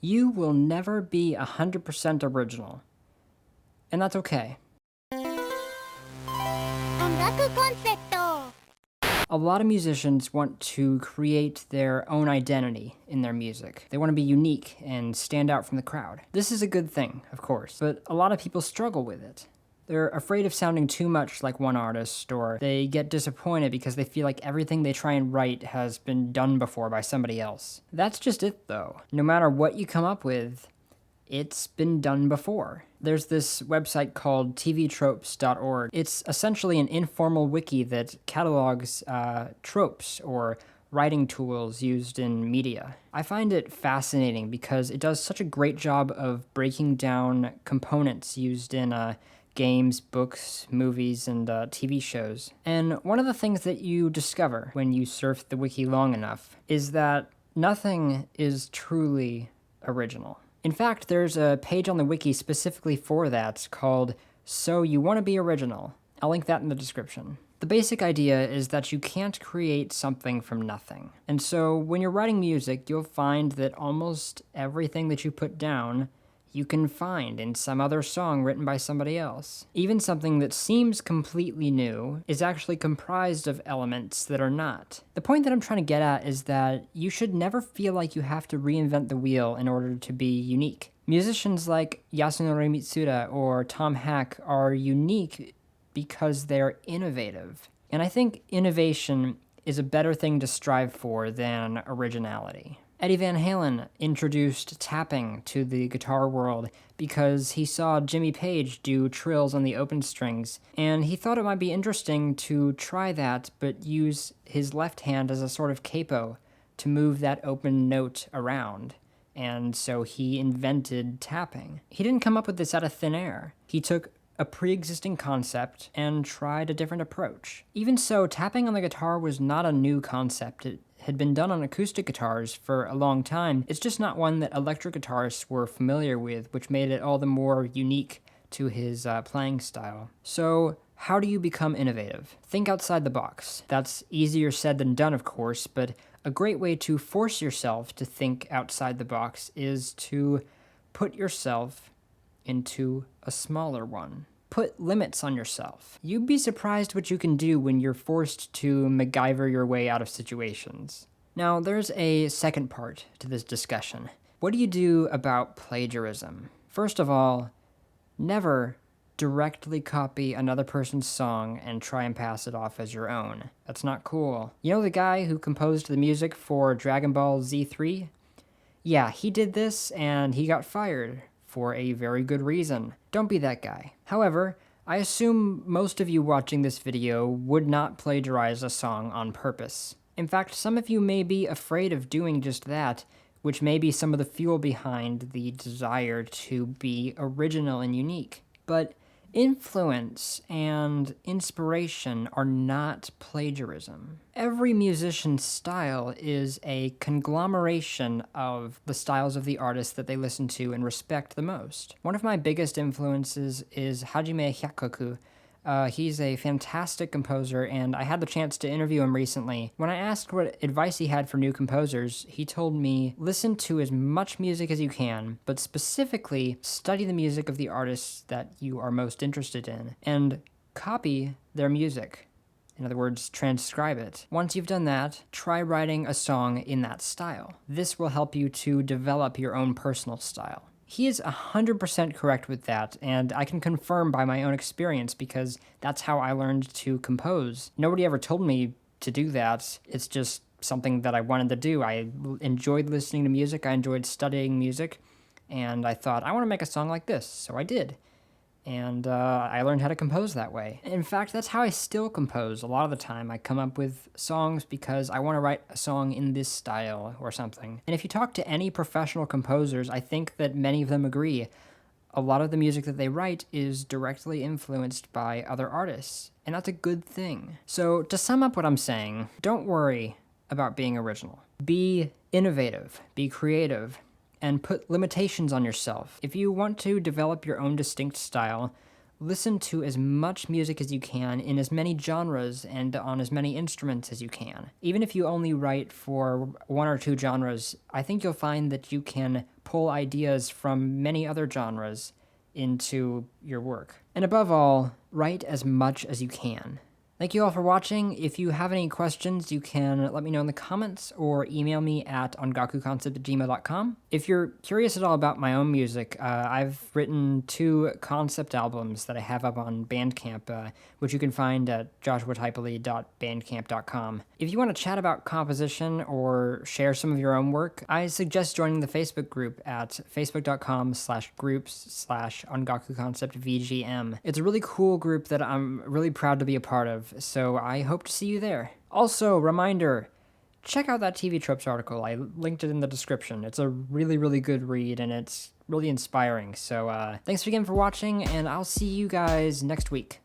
You will never be 100% original. And that's okay. Ongaku concept. A lot of musicians want to create their own identity in their music. They want to be unique and stand out from the crowd. This is a good thing, of course, but a lot of people struggle with it. They're afraid of sounding too much like one artist, or they get disappointed because they feel like everything they try and write has been done before by somebody else. That's just it, though. No matter what you come up with, it's been done before. There's this website called tvtropes.org. It's essentially an informal wiki that catalogs tropes or writing tools used in media. I find it fascinating because it does such a great job of breaking down components used in games, books, movies, and TV shows. And one of the things that you discover when you surf the wiki long enough is that nothing is truly original. In fact, there's a page on the wiki specifically for that called So You Want to Be Original. I'll link that in the description. The basic idea is that you can't create something from nothing. And so when you're writing music, you'll find that almost everything that you put down you can find in some other song written by somebody else. Even something that seems completely new is actually comprised of elements that are not. The point that I'm trying to get at is that you should never feel like you have to reinvent the wheel in order to be unique. Musicians like Yasunori Mitsuda or Tom Hack are unique because they're innovative. And I think innovation is a better thing to strive for than originality. Eddie Van Halen introduced tapping to the guitar world because he saw Jimmy Page do trills on the open strings, and he thought it might be interesting to try that but use his left hand as a sort of capo to move that open note around. And so he invented tapping. He didn't come up with this out of thin air. He took a pre-existing concept and tried a different approach. Even so, tapping on the guitar was not a new concept. It had been done on acoustic guitars for a long time. It's just not one that electric guitarists were familiar with, which made it all the more unique to his playing style. So how do you become innovative? Think outside the box. That's easier said than done, of course, but a great way to force yourself to think outside the box is to put yourself into a smaller one. Put limits on yourself. You'd be surprised what you can do when you're forced to MacGyver your way out of situations. Now, there's a second part to this discussion. What do you do about plagiarism? First of all, never directly copy another person's song and try and pass it off as your own. That's not cool. You know the guy who composed the music for Dragon Ball Z3? Yeah, he did this and he got fired for a very good reason. Don't be that guy. However, I assume most of you watching this video would not plagiarize a song on purpose. In fact, some of you may be afraid of doing just that, which may be some of the fuel behind the desire to be original and unique. But influence and inspiration are not plagiarism. Every musician's style is a conglomeration of the styles of the artists that they listen to and respect the most. One of my biggest influences is Hajime Hyakkoku. He's a fantastic composer, and I had the chance to interview him recently. When I asked what advice he had for new composers, he told me, listen to as much music as you can, but specifically study the music of the artists that you are most interested in, and copy their music. In other words, transcribe it. Once you've done that, try writing a song in that style. This will help you to develop your own personal style. He is 100% correct with that, and I can confirm by my own experience because that's how I learned to compose. Nobody ever told me to do that. It's just something that I wanted to do. I enjoyed listening to music, I enjoyed studying music, and I thought, I want to make a song like this, so I did. And I learned how to compose that way. In fact, that's how I still compose. A lot of the time, I come up with songs because I want to write a song in this style or something. And if you talk to any professional composers, I think that many of them agree. A lot of the music that they write is directly influenced by other artists, and that's a good thing. So to sum up what I'm saying, don't worry about being original. Be innovative, be creative, and put limitations on yourself. If you want to develop your own distinct style, listen to as much music as you can in as many genres and on as many instruments as you can. Even if you only write for one or two genres, I think you'll find that you can pull ideas from many other genres into your work. And above all, write as much as you can. Thank you all for watching. If you have any questions, you can let me know in the comments or email me at ongakuconcept@gmail.com. If you're curious at all about my own music, I've written 2 concept albums that I have up on Bandcamp, which you can find at joshuataipale.bandcamp.com. If you want to chat about composition or share some of your own work, I suggest joining the Facebook group at facebook.com/groups/ongakuconceptvgm. It's a really cool group that I'm really proud to be a part of, so I hope to see you there. Also, reminder, check out that TV Tropes article. I linked it in the description. It's a really, really good read, and it's really inspiring. So thanks again for watching, and I'll see you guys next week.